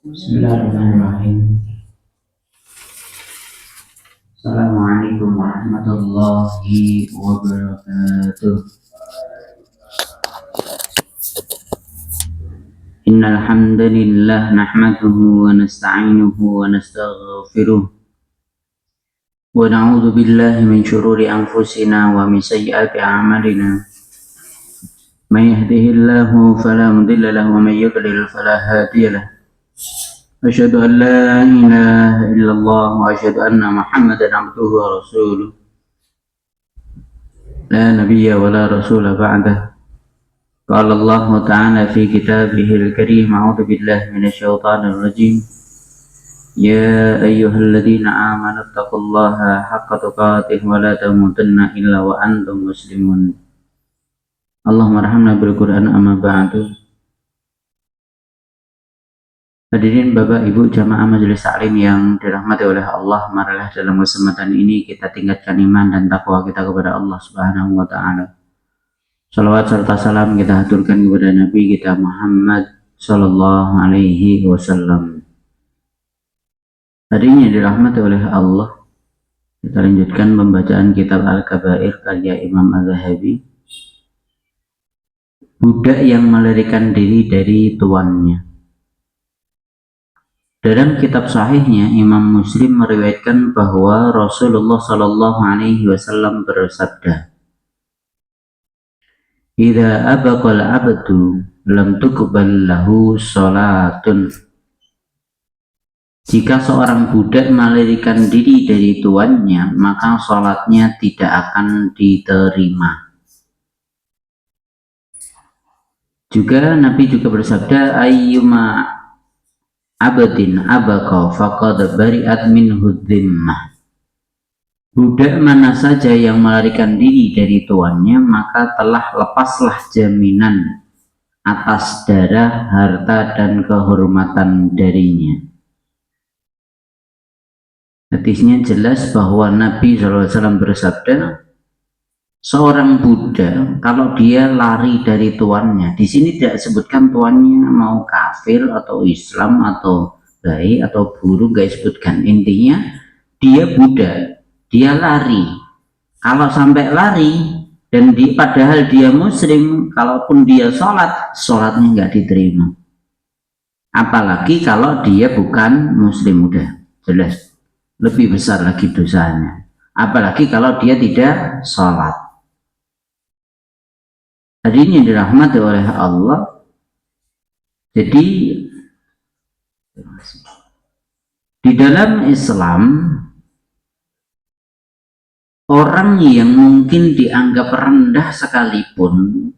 Bismillahirrahmanirrahim. Assalamualaikum warahmatullahi wabarakatuh. Innal hamdalillah nahmaduhu wa nasta'inuhu wa nastaghfiruh wa na'udzu billahi min shururi anfusina wa min sayyiati a'malina. May yahdihillahu fala mudilla lahu wa may yudlil fala hadiya lahu. Asyhadu an la ilaha illallah wa asyhadu anna Muhammadan abduhu wa rasuluh. La nabiyya wa la rasula ba'dah. Qala Allah ta'ala fi kitabihil karim, a'udzu billahi minasyaitonir rajim. Ya ayyuhalladzina amanu taqullaha haqqa tuqatih wa la tamutunna illa wa antum muslimun. Allahumma arhamna bil Qur'an amma ba'du. Hadirin Bapak Ibu jamaah majelis taklim yang dirahmati oleh Allah, marilah dalam kesempatan ini kita tingkatkan iman dan takwa kita kepada Allah Subhanahu wa taala. Salawat serta salam kita haturkan kepada Nabi kita Muhammad sallallahu alaihi wasallam. Hari ini dirahmati oleh Allah, kita lanjutkan pembacaan kitab Al-Kabair karya Imam Az-Zahabi. Budak yang melarikan diri dari tuannya. Dalam kitab sahihnya, Imam Muslim meriwayatkan bahwa Rasulullah Shallallahu Alaihi Wasallam bersabda, "Idza abaqal abdu lam tuqbal lahu salatun." Jika seorang budak melarikan diri dari tuannya, maka salatnya tidak akan diterima. Juga Nabi juga bersabda, "Ayyuma abadin abaka faqad bari'at minhu dhimmah." Budak mana saja yang melarikan diri dari tuannya, maka telah lepaslah jaminan atas darah, harta, dan kehormatan darinya. Hadisnya jelas bahwa Nabi SAW bersabda, seorang budak kalau dia lari dari tuannya, di sini tidak sebutkan tuannya mau kafir atau Islam atau baik atau buruk, gak sebutkan. Intinya dia budak, dia lari. Kalau sampai lari dan padahal dia muslim, kalaupun dia sholatnya nggak diterima. Apalagi kalau dia bukan muslim, udah jelas lebih besar lagi dosanya. Apalagi kalau dia tidak sholat. Hari ini dirahmati oleh Allah. Jadi di dalam Islam, orang yang mungkin dianggap rendah sekalipun,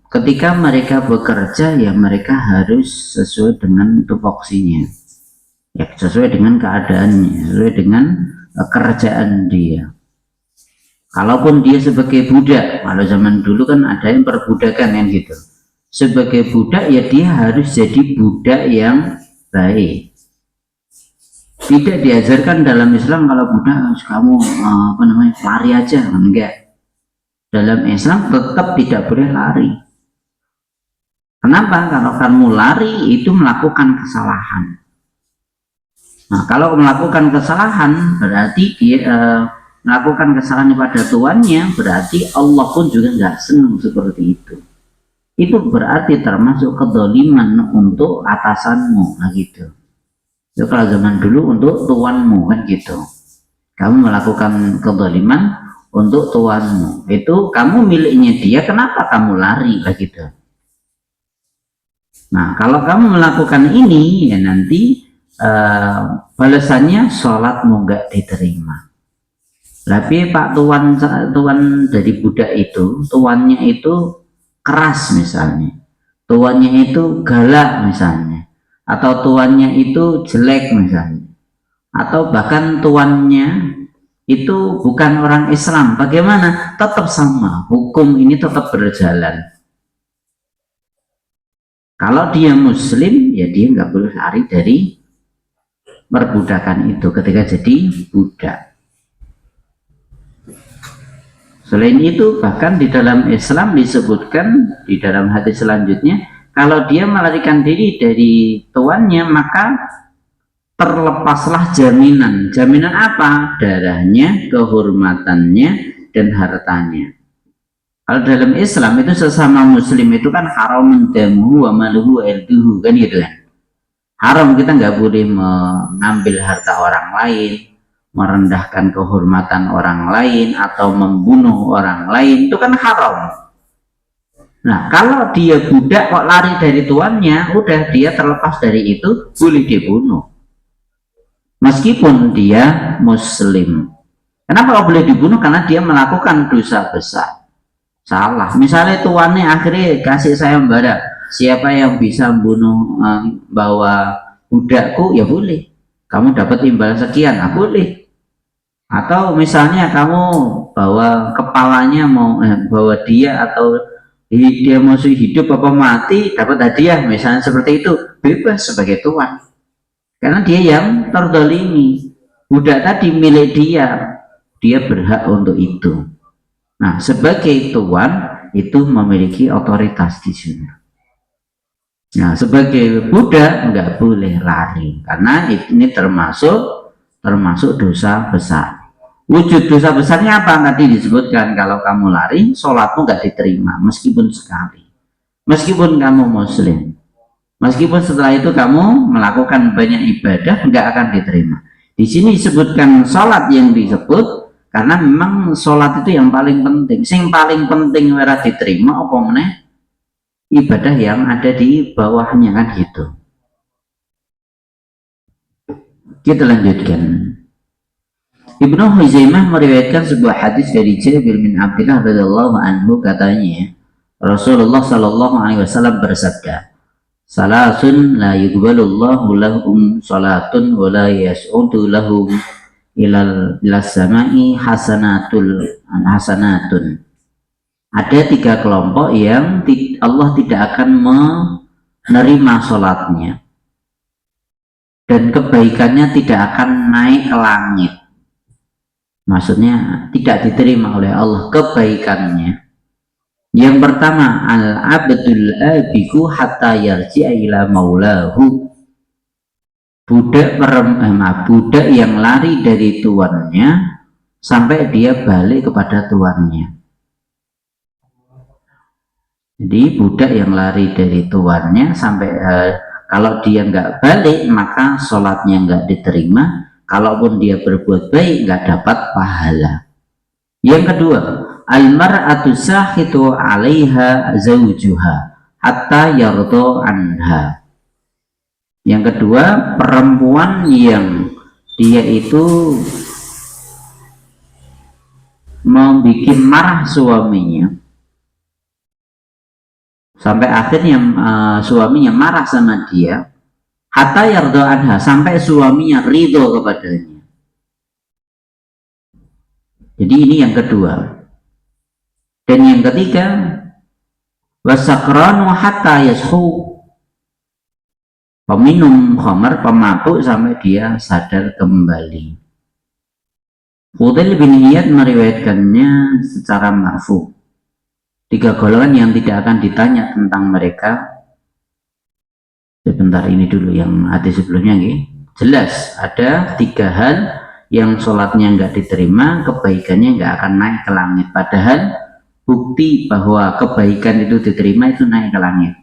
ketika mereka bekerja, ya mereka harus sesuai dengan tupoksinya, ya sesuai dengan keadaannya, sesuai dengan kerjaan dia. Kalaupun dia sebagai budak, kalau zaman dulu kan ada yang perbudakan kan gitu. Sebagai budak ya dia harus jadi budak yang baik. Tidak diajarkan dalam Islam kalau budak kamu lari aja, enggak. Dalam Islam tetap tidak boleh lari. Kenapa? Kalau kamu lari itu melakukan kesalahan. Nah, kalau melakukan kesalahan berarti dia melakukan kesalahan pada tuannya, berarti Allah pun juga nggak senang seperti itu. Itu berarti termasuk kedoliman untuk atasanmu, nah gitu. Itu kalau zaman dulu untuk tuanmu kan gitu. Kamu melakukan kedoliman untuk tuanmu, itu kamu miliknya dia, kenapa kamu lari lah gitu. Nah kalau kamu melakukan ini ya nanti balasannya sholatmu nggak diterima. Tapi Pak tuan dari budak itu, tuannya itu keras misalnya, tuannya itu galak misalnya, atau tuannya itu jelek misalnya, atau bahkan tuannya itu bukan orang Islam, bagaimana? Tetap sama, hukum ini tetap berjalan. Kalau dia muslim, ya dia nggak boleh lari dari perbudakan itu ketika jadi budak. Selain itu, bahkan di dalam Islam disebutkan di dalam hadis selanjutnya, kalau dia melarikan diri dari tuannya, maka terlepaslah jaminan. Jaminan apa? Darahnya, kehormatannya, dan hartanya. Kalau dalam Islam itu sesama muslim itu kan haram damuhu wa maluhu irduhu, kan gitu kan. Haram, kita nggak boleh mengambil harta orang lain, merendahkan kehormatan orang lain, atau membunuh orang lain, itu kan haram. Nah, kalau dia budak kok lari dari tuannya, udah dia terlepas dari itu, boleh dibunuh. Meskipun dia muslim. Kenapa kok boleh dibunuh? Karena dia melakukan dosa besar. Salah. Misalnya tuannya akhirnya kasih sayembara, siapa yang bisa membunuh bawa budakku, ya boleh. Kamu dapat imbalan sekian, boleh. Atau misalnya kamu bawa kepalanya mau bawa dia, atau dia masih hidup apa mati dapat hadiah, misalnya seperti itu, bebas sebagai tuan. Karena dia yang terdolimi. Budak tadi milik dia, dia berhak untuk itu. Nah, sebagai tuan itu memiliki otoritas di sini. Nah, sebagai budak nggak boleh lari, karena ini termasuk dosa besar. Wujud dosa besarnya apa? Tadi disebutkan, kalau kamu lari, sholatmu nggak diterima, meskipun sekali. Meskipun kamu muslim. Meskipun setelah itu kamu melakukan banyak ibadah, nggak akan diterima. Di sini disebutkan sholat yang disebut, karena memang sholat itu yang paling penting. Sing paling penting ora diterima apa meneh ibadah yang ada di bawahnya, kan gitu. Kita lanjutkan. Ibnu Huzaimah meriwayatkan sebuah hadis dari Jabir bin Abdullah radhiyallahu anhu, katanya Rasulullah Shallallahu alaihi wasallam bersabda, "Salasun la yuqbalullahu lahum salatun wa la yas'udu lahum ilal samai hasanatun." Ada 3 kelompok yang Allah tidak akan menerima sholatnya, dan kebaikannya tidak akan naik ke langit. Maksudnya tidak diterima oleh Allah kebaikannya. Yang pertama, al-abdul abiku hatta yarji'a ila maulahu. Budak yang lari dari tuannya sampai dia balik kepada tuannya. Jadi budak yang lari dari tuannya sampai kalau dia nggak balik, maka sholatnya nggak diterima. Kalaupun dia berbuat baik, nggak dapat pahala. Yang kedua, al-mar'atu sahitu 'alaiha zawjuha hatta yardo anha. Yang kedua, perempuan yang dia itu membuat marah suaminya sampai akhirnya suaminya marah sama dia, hatta yardo anha, sampai suaminya ridho kepadanya. Jadi ini yang kedua. Dan yang ketiga, wasakranu hatta yashu, peminum khamar, pemabuk sampai dia sadar kembali. Fudail bin Iyad meriwayatkannya secara marfu. 3 golongan yang tidak akan ditanya tentang mereka. Sebentar, ini dulu yang hadis sebelumnya nih. Jelas ada 3 hal yang sholatnya nggak diterima, kebaikannya nggak akan naik ke langit. Padahal bukti bahwa kebaikan itu diterima itu naik ke langit.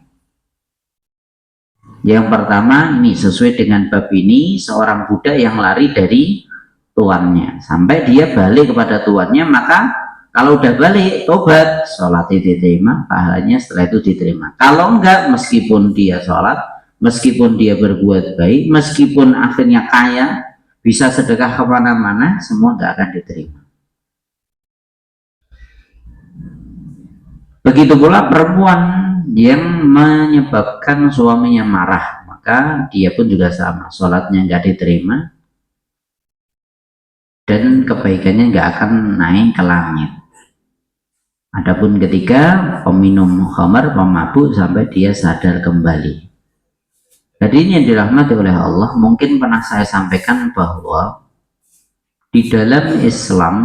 Yang pertama, ini sesuai dengan bab ini, seorang budak yang lari dari tuannya sampai dia balik kepada tuannya, maka kalau udah balik tobat, sholatnya diterima, pahalanya setelah itu diterima. Kalau enggak, meskipun dia sholat, meskipun dia berbuat baik, meskipun akhirnya kaya, bisa sedekah kemana-mana, semua enggak akan diterima. Begitu pula perempuan yang menyebabkan suaminya marah, maka dia pun juga sama, sholatnya enggak diterima dan kebaikannya enggak akan naik ke langit. Adapun ketiga, peminum khamar, pemabuk sampai dia sadar kembali. Jadi ini yang dirahmati oleh Allah. Mungkin pernah saya sampaikan bahwa di dalam Islam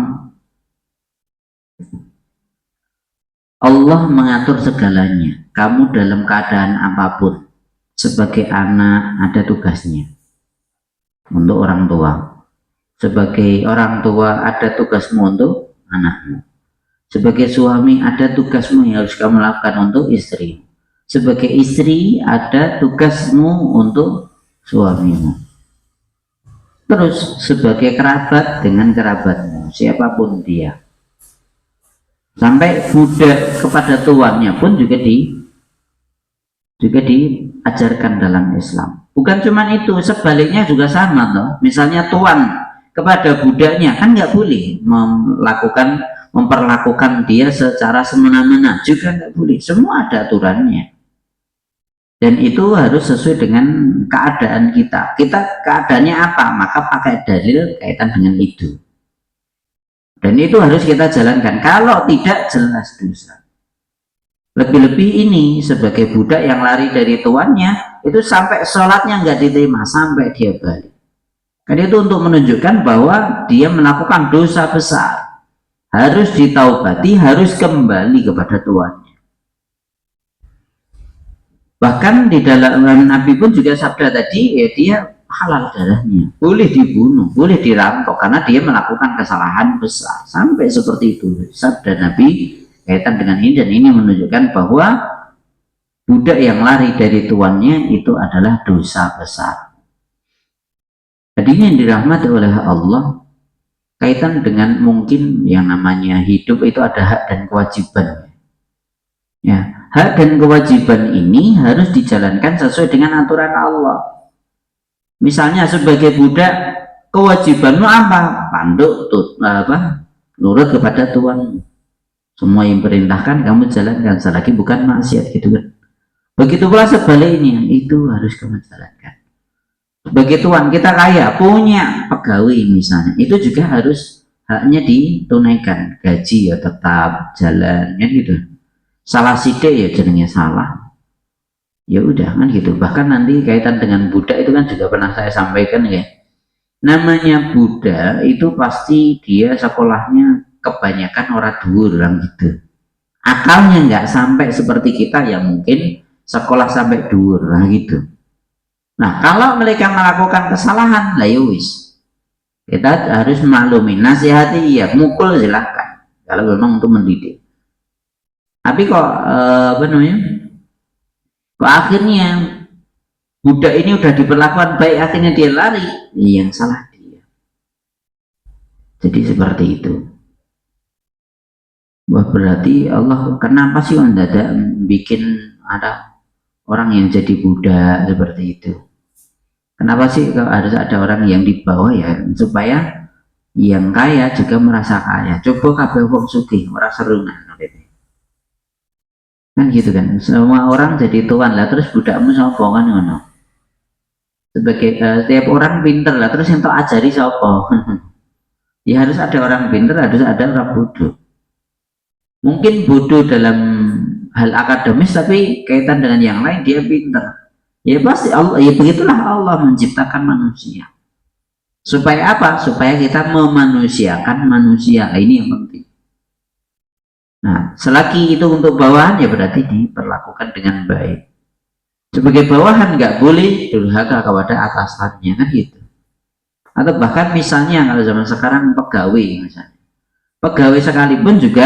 Allah mengatur segalanya. Kamu dalam keadaan apapun, sebagai anak ada tugasnya untuk orang tua. Sebagai orang tua ada tugasmu untuk anakmu. Sebagai suami ada tugasmu yang harus kamu lakukan untuk istri. Sebagai istri ada tugasmu untuk suamimu. Terus sebagai kerabat dengan kerabatmu, siapapun dia. Sampai budak kepada tuannya pun juga diajarkan dalam Islam. Bukan cuma itu, sebaliknya juga sama toh. Misalnya tuan kepada budaknya kan nggak boleh memperlakukan dia secara semena-mena, juga nggak boleh. Semua ada aturannya. Dan itu harus sesuai dengan keadaan kita. Kita keadaannya apa, maka pakai dalil kaitan dengan itu. Dan itu harus kita jalankan. Kalau tidak, jelas dosa. Lebih-lebih ini sebagai budak yang lari dari tuannya, itu sampai sholatnya nggak diterima sampai dia balik. Karena itu untuk menunjukkan bahwa dia melakukan dosa besar, harus ditaubati, harus kembali kepada tuannya. Bahkan di dalam Nabi pun juga sabda tadi, ya dia halal darahnya, boleh dibunuh, boleh dirampok karena dia melakukan kesalahan besar. Sampai seperti itu sabda Nabi kaitan dengan ini, dan ini menunjukkan bahwa budak yang lari dari tuannya itu adalah dosa besar. Jadi yang dirahmati oleh Allah kaitan dengan mungkin yang namanya hidup itu ada hak dan kewajiban. Ya, hak dan kewajiban ini harus dijalankan sesuai dengan aturan Allah. Misalnya sebagai budak, kewajibanmu apa? Panduk, nurut kepada tuanmu. Semua yang perintahkan kamu jalankan, selagi bukan maksiat, gitu kan. Begitu pula sebaliknya, itu harus kamu jalankan. Sebagai tuan, kita kaya, punya pegawai misalnya, itu juga harus haknya ditunaikan. Gaji ya tetap jalan, kan gitu. Salah sidik ya jenenge salah, ya udah kan gitu. Bahkan nanti kaitan dengan budak itu kan juga pernah saya sampaikan ya, namanya budak itu pasti dia sekolahnya kebanyakan orang dhuwur orang gitu, akalnya nggak sampai seperti kita yang mungkin sekolah sampai dhuwur lah gitu. Nah kalau mereka melakukan kesalahan lah ya wis, kita harus maklumi, nasihati ya, mukul silahkan kalau memang untuk mendidik. Tapi kok apa namanya, kok akhirnya budak ini udah diperlakukan baik, akhirnya dia lari, yang salah dia. Jadi seperti itu. Wah, berarti Allah kenapa sih mendadak bikin ada orang yang jadi budak seperti itu? Kenapa sih harus ada orang yang di bawah ya, supaya yang kaya juga merasa kaya. Coba kabeh wong sugih merasa rungan kan gitu kan, semua orang jadi tuan lah, terus budakmu sopo kan ngono. Sebagai setiap orang pinter lah, terus yang tak ajari sopo. Ya harus ada orang pinter, harus ada orang bodoh. Mungkin bodoh dalam hal akademis, tapi kaitan dengan yang lain dia pinter. Ya pasti Allah, ya begitulah Allah menciptakan manusia. Supaya apa? Supaya kita memanusiakan manusia. Ini yang penting. Nah, selagi itu untuk bawahan ya berarti diperlakukan dengan baik. Sebagai bawahan nggak boleh durhaka kepada atasannya kan gitu. Atau bahkan misalnya kalau zaman sekarang pegawai misalnya, pegawai sekalipun juga